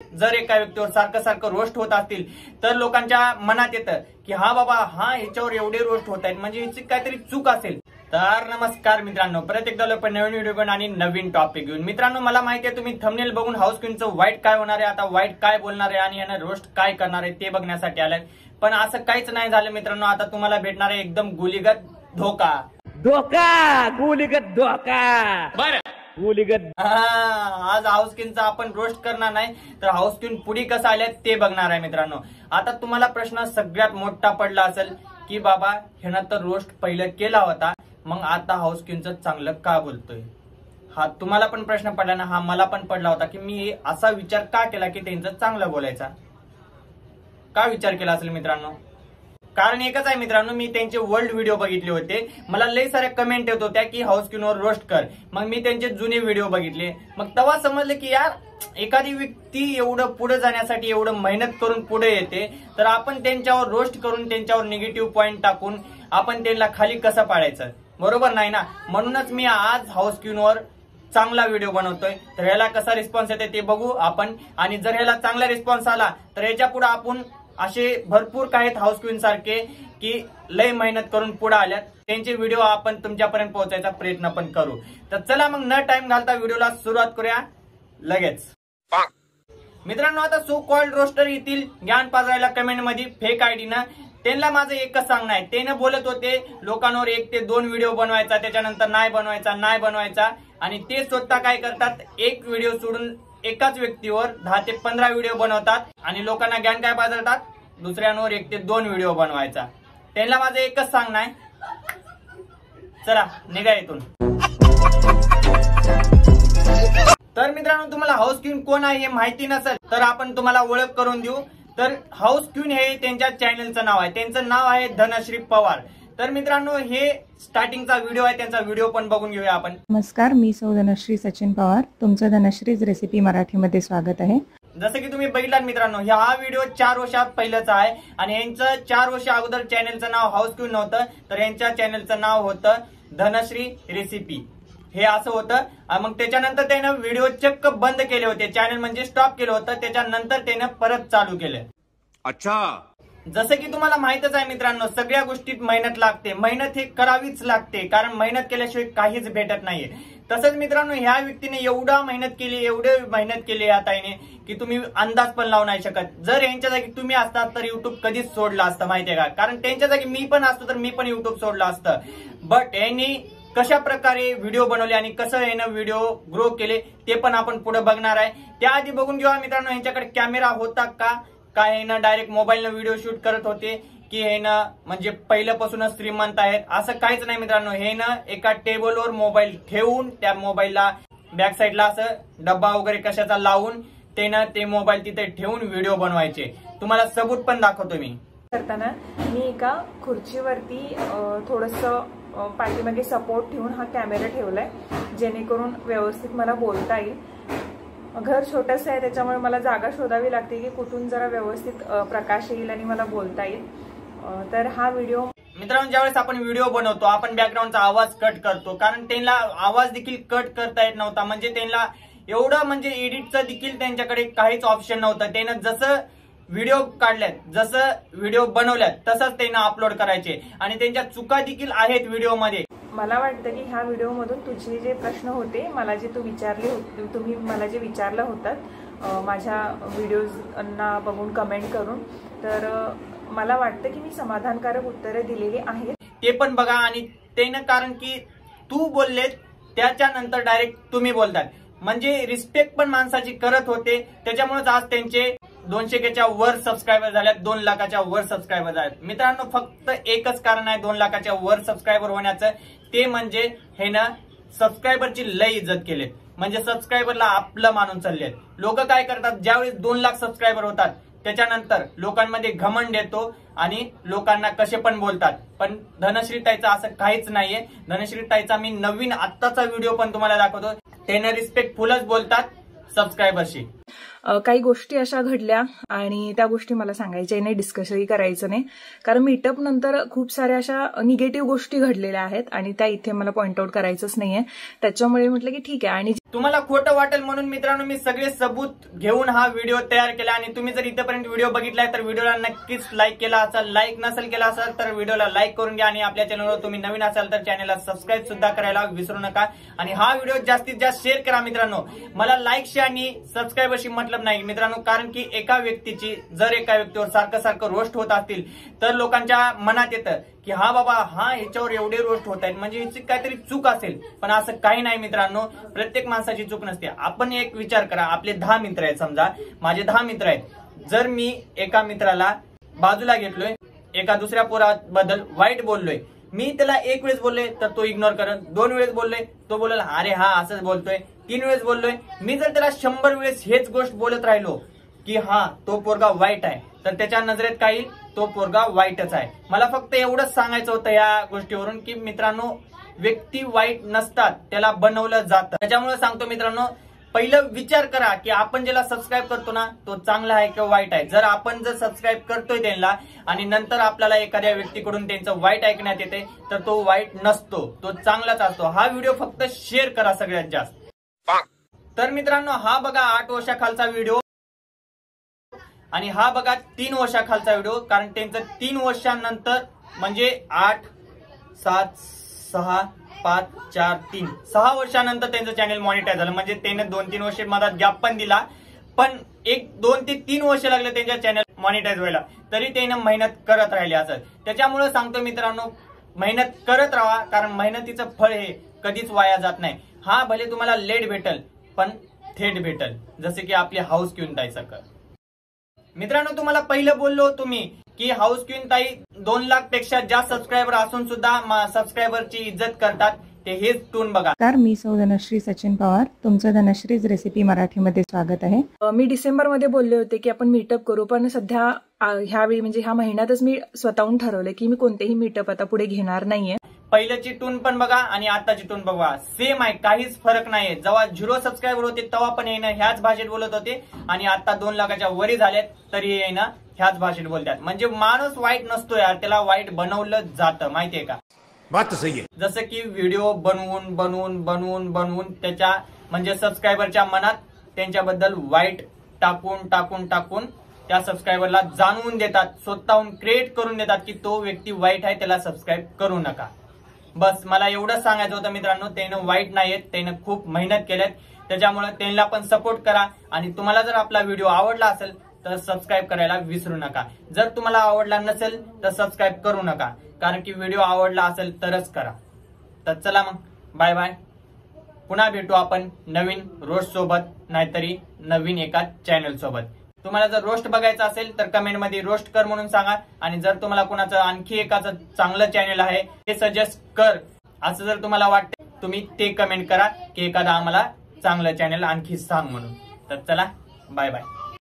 जर एका व्यक्तीवर सारखं सारखं रोस्ट होत असतील तर लोकांच्या मनात येतं की हा बाबा हा ह्याच्यावर एवढे रोस्ट होत आहेत म्हणजे ह्याची काहीतरी चूक असेल. तर नमस्कार मित्रांनो, परत एकदा लोक नवीन व्हिडिओ घेऊन आणि नवीन टॉपिक घेऊन. मित्रांनो, मला माहिती आहे तुम्ही थंबनेल बघून हाऊस क्वीनचं वाईट काय होणार आहे, आता वाईट काय बोलणार आहे आणि यांना रोस्ट काय करणार आहे ते बघण्यासाठी आलाय. पण असं काहीच नाही झालं मित्रांनो. आता तुम्हाला भेटणार आहे एकदम गुलीगत धोका. गुलीगत धोका. बरं आज हाऊस क्वीनचा आपण रोस्ट करणार नाही तर हाऊस क्वीन पुढे कसं आल्या ते बघणार आहे मित्रांनो. आता तुम्हाला प्रश्न सगळ्यात मोठा पडला असेल की बाबा ह्यानं तर रोस्ट पहिलं केला होता, मग आता हाऊस क्वीनचं चांगलं का बोलतोय. हा तुम्हाला पण प्रश्न पडला ना, हा मला पण पडला होता की मी असा विचार का केला की त्यांचं चांगलं बोलायचा. का विचार केला असेल मित्रांनो? कारण एकच आहे मित्रांनो, मी त्यांचे वर्ल्ड व्हिडिओ बघितले होते. मला लई साऱ्या कमेंट येत होत्या की हाऊस क्वीनवर रोस्ट कर. मग मी त्यांचे जुने व्हिडिओ बघितले. मग तेव्हा समजलं की यार एखादी व्यक्ती एवढं पुढे जाण्यासाठी एवढं मेहनत करून पुढे येते, तर आपण त्यांच्यावर रोस्ट करून त्यांच्यावर निगेटिव्ह पॉइंट टाकून आपण त्यांना खाली कसं पाडायचं, बरोबर नाही ना. म्हणूनच मी आज हाऊस क्वीनवर चांगला व्हिडिओ बनवतोय. तर ह्याला कसा रिस्पॉन्स येते ते बघू आपण. आणि जर ह्याला चांगला रिस्पॉन्स आला तर याच्या पुढे आपण असे भरपूर काही हाऊस क्वीन सारखे की लय मेहनत करून पुढे आल्यात त्यांचे व्हिडिओ आपण तुमच्यापर्यंत पोहोचायचा प्रयत्न पण करू. तर चला मग न टाइम घालता व्हिडिओला सुरुवात करूया लगेच. मित्रांनो, आता सो कॉल्ड रोस्टर येथील ज्ञान पाजरायला कमेंट मध्ये फेक आयडीनं त्यांना माझं एकच सांगणं आहे. त्यानं बोलत होते लोकांवर 1 ते 2 व्हिडिओ बनवायचा, त्याच्यानंतर नाही बनवायचा आणि ते स्वतः काय करतात, एक व्हिडिओ सोडून एकाच व्यक्तीवर 10 ते 15 व्हिडिओ बनवतात आणि लोकांना ज्ञान काय पाजळतात, दुसऱ्यांवर 1 ते 2 व्हिडिओ बनवायचा. त्यांना माझं एकच सांगणं आहे, चला निघा इथून. तर मित्रांनो, तुम्हाला हाऊस क्वीन कोण आहे हे माहिती नसेल तर आपण तुम्हाला ओळख करून देऊ. तर हाऊस क्वीन हे त्यांच्या चॅनलचं नाव आहे. त्यांचं नाव आहे धनश्री पवार. तर मित्रांनो, हे स्टार्टिंगचा व्हिडिओ आहे, त्यांचा व्हिडिओ पण बघून घेऊया आपण. नमस्कार, मी सौ धनश्री सचिन पवार. तुमचं धनश्रीज रेसिपी मराठीमध्ये स्वागत आहे. जसं की तुम्ही बघितलात मित्रांनो, हा व्हिडिओ 4 वर्षात पहिलंच आहे आणि यांचं 4 वर्ष अगोदर चॅनलचं नाव हाऊस क्वीन नव्हतं, तर यांच्या चॅनलचं नाव होतं धनश्री रेसिपी. हे असं होतं. मग त्याच्यानंतर त्यानं व्हिडिओ चक्क बंद केले होते, चॅनल म्हणजे स्टॉप केलं होतं. त्याच्यानंतर त्यानं परत चालू केलं. अच्छा. जसं की तुम्हाला माहितच आहे मित्रांनो, सगळ्या गोष्टीत मेहनत लागते. मेहनत हे करावीच लागते, कारण मेहनत केल्याशिवाय काहीच भेटत नाहीये. तसंच मित्रांनो, ह्या व्यक्तीने एवढी मेहनत केली या ताईने की तुम्ही अंदाज पण लावू नाही शकत. जर यांच्या जागी तुम्ही असतात तर युट्यूब कधीच सोडलं असतं, माहितीये का. कारण त्यांच्या जागी मी पण असतो तर मी पण युट्यूब सोडलं असतं. बट यांनी कशा प्रकारे व्हिडिओ बनवले आणि कसं यानं व्हिडिओ ग्रो केले ते पण आपण पुढे बघणार आहे. त्याआधी बघून घेऊया मित्रांनो, यांच्याकडे कॅमेरा होता का, काय यानं डायरेक्ट मोबाईलनं व्हिडिओ शूट करत होते की यानं म्हणजे पहिल्यापासूनच श्रीमंत आहेत, असं काहीच नाही मित्रांनो. यानं एका टेबलवर मोबाईल ठेवून त्या मोबाईलला बॅक साईडला असं डब्बा वगैरे कशाचा लावून त्यानं ते मोबाईल तिथे ठेवून व्हिडिओ बनवायचे. तुम्हाला सबूत पण दाखवतो मी. करताना मी एका खुर्चीवरती थोडंसं पाठीमागे सपोर्ट ठेवून हा कॅमेरा ठेवलाय, जेणेकरून व्यवस्थित मला बोलता येईल. घर छोटंसं आहे, त्याच्यामुळे मला जागा शोधावी लागते की कुठून जरा व्यवस्थित प्रकाश येईल आणि मला बोलता येईल. तर हा व्हिडिओ मित्रांनो, ज्यावेळेस आपण व्हिडिओ बनवतो आपण बॅकग्राऊंडचा आवाज कट करतो, कारण त्यांना आवाज देखील कट करता येत नव्हता. म्हणजे त्यांना एवढं म्हणजे एडिटचं देखील त्यांच्याकडे काहीच ऑप्शन नव्हतं. त्यानं जसं व्हिडिओ काढल्यात, जसं व्हिडिओ बनवल्यात तसंच त्यांना अपलोड करायचे आणि त्यांच्या चुका देखील आहेत व्हिडिओमध्ये. मला वाटतं की ह्या व्हिडिओमधून तुझे जे प्रश्न होते, मला जे तुम्ही मला जे विचारलं होतं माझ्या व्हिडिओजना बघून कमेंट करून, तर मला वाटतं की मी समाधानकारक उत्तरे दिलेली आहेत. ते पण बघा. आणि त्यानं कारण की तू बोलले त्याच्यानंतर डायरेक्ट तुम्ही बोलतात, म्हणजे रिस्पेक्ट पण माणसाची करत होते. त्याच्यामुळेच आज त्यांचे 200Kच्या वर सबस्क्रायबर झाल्यात, 2 लाखाच्या वर सबस्क्रायबर झाल्यात. मित्रांनो, फक्त एकच कारण आहे 2 लाखाच्या वर सबस्क्रायबर होण्याचं, ते म्हणजे हे ना सबस्क्रायबरची लय इज्जत केली. म्हणजे सबस्क्रायबरला आपलं मानून चाललेत. लोक काय करतात, ज्यावेळेस 2 लाख सबस्क्रायबर होतात त्याच्यानंतर लोकांमध्ये घमंड येतो आणि लोकांना कसे पण बोलतात. पण धनश्री ताईचा असं काहीच नाहीये. धनश्री ताईचा मी नवीन आत्ताचा व्हिडिओ पण तुम्हाला दाखवतो. त्याने रिस्पेक्टफुलच बोलतात सबस्क्रायबरशी. काही गोष्टी अशा घडल्या आणि त्या गोष्टी मला सांगायच्या नाही, डिस्कसही करायचं नाही, कारण मीटअप नंतर खूप साऱ्या अशा निगेटिव्ह गोष्टी घडलेल्या आहेत आणि त्या इथे मला पॉइंट आउट करायचंच नाहीये. त्याच्यामुळे म्हटलं की ठीक आहे. आणि तुम्हाला खोटं वाटेल म्हणून मित्रांनो मी सगळे सबूत घेऊन हा व्हिडिओ तयार केला आणि तुम्ही जर इथपर्यंत व्हिडिओ बघितलाय तर व्हिडिओला नक्कीच लाईक केला असेल, लाईक नसेल केला असेल तर व्हिडिओला लाईक करून घ्या आणि आपल्या चॅनलवर तुम्ही नवीन असाल तर चॅनलला सबस्क्राईब सुद्धा करायला विसरू नका आणि हा व्हिडिओ जास्तीत जास्त शेअर करा मित्रांनो। मला लाईकशी आणि सबस्क्राईबरशी मतलब नाही मित्रांनो, कारण की एका व्यक्तीवर सारखं रोस्ट होत असतील तर लोकांच्या मनात येतं की हा बाबा हा ह्याच्यावर एवढे रोस्ट होत आहेत म्हणजे ह्याची काहीतरी चूक असेल, पण असं काही नाही मित्रांनो। प्रत्येक माणसाची चूक नसते। आपण एक विचार करा, आपले 10 मित्र आहेत, समजा माझे 10 मित्र आहेत, जर मी एका मित्राला बाजूला घेतलोय, एका दुसऱ्या पोराबद्दल वाईट बोललोय, मी त्याला एक वेळेस बोललोय तर तो इग्नोर करत, 2 वेळेस बोललोय तो बोलेल अरे हा असंच बोलतोय, 3 वेळेस बोललोय, मी जर त्याला 100 वेळेस हेच गोष्ट बोलत राहिलो की हा तो पोरगा वाईट आहे तर त्याच्या नजरेत काय येईल, तो पोरगा वाईटच आहे। मला फक्त एवढंच सांगायचं होतं या गोष्टीवरून की मित्रांनो व्यक्ती वाईट नसतात, त्याला बनवलं जातं। त्याच्यामुळे सांगतो मित्रांनो, पहिलं विचार करा की आपण ज्याला सबस्क्राईब करतो ना तो चांगला आहे किंवा वाईट आहे। जर आपण सबस्क्राईब करतोय त्यांना आणि नंतर आपल्याला एखाद्या व्यक्तीकडून त्यांचं वाईट ऐकण्यात येते तर तो वाईट नसतो, तो चांगलाच असतो। हा व्हिडिओ फक्त शेअर करा सगळ्यात जास्त। तर मित्रांनो हा बघा 8 वर्षाखालचा व्हिडिओ आणि हा बघा 3 वर्षाखालचा व्हिडिओ, कारण त्यांचं 3 वर्षांनंतर म्हणजे 8, 7, 6, 5, 4, 3 6 वर्षानंतर त्यांचं चॅनल मॉनिटाईज झालं। म्हणजे त्याने 2-3 वर्ष मधात गॅप पण दिला, पण 2 ते 3 वर्ष लागले त्यांच्या चॅनल मॉनिटाईज व्हायला, तरी त्याने मेहनत करत राहिले असं। त्याच्यामुळे सांगतो मित्रांनो मेहनत करत राहा, कारण मेहनतीचं फळ हे कधीच वाया जात नाही। हा भले तुम्हाला लेट भेटल पण थेट भेटल, जसे की आपली हाऊस क्वीन ताई सारखं। मित्रांनो तुम्हाला पहिलं बोललो होतो मी की हाऊस क्वीन ताई 2 लाख पेक्षा जास्त सबस्क्रायबर असून सुद्धा सबस्क्रायबरची इज्जत करतात, ते हेच टून बघा। तर मी सौ धनश्री सचिन पवार, तुमचं धनश्रीज रेसिपी मराठीमध्ये स्वागत आहे। मी डिसेंबरमध्ये बोलले होते की आपण मीटअप करू, पण सध्या ह्यावेळी म्हणजे ह्या महिन्यातच मी स्वतःहून ठरवले की मी कोणतेही मीटअप आता पुढे घेणार नाहीये। पहिल्याची टून पण बघा आणि आताची टून बघा, सेम आहे, काहीच फरक नाहीये। जेव्हा 0 सबस्क्रायबर होते तेव्हा पण येणं ह्याच भाषेत बोलत होते आणि आता 2 लाखाच्या वरी झालेत तरी येणं ह्याच भाषेत बोलतात। म्हणजे माणूस वाईट नसतो यार, त्याला वाईट बनवलं जातं, माहितीये का? बात सही आहे। जसं की व्हिडिओ बनवून त्याच्या म्हणजे सबस्क्रायबरच्या मनात त्यांच्याबद्दल वाईट टाकून त्या सबस्क्रायबरला जाणवून देतात, स्वतःहून क्रिएट करून देतात की तो व्यक्ती वाईट आहे, त्याला सबस्क्राईब करू नका। बस मला एवढंच सांगायचं होतं मित्रांनो, त्यानं वाईट नाहीयेत, त्यानं खूप मेहनत केल्यात, त्याच्यामुळे त्यांना पण सपोर्ट करा। आणि तुम्हाला जर आपला व्हिडिओ आवडला असेल तर सबस्क्राईब करायला विसरू नका। जर तुम्हाला आवडला नसेल तर सबस्क्राईब करू नका, कारण की व्हिडिओ आवडला असेल तरच करा। तर चला मग बाय बाय, पुन्हा भेटू आपण नवीन रोस्ट सोबत, नाहीतरी नवीन एका चॅनल सोबत। तुम्हाला जर रोस्ट बघायचं असेल तर कमेंटमध्ये रोस्ट कर म्हणून सांगा, आणि जर तुम्हाला कोणाचं आणखी एकाचं चांगलं चॅनल आहे ते सजेस्ट कर असं जर तुम्हाला वाटते तुम्ही ते कमेंट करा की एखादा आम्हाला चांगलं चॅनल आणखी सांग म्हणून। तर चला बाय बाय।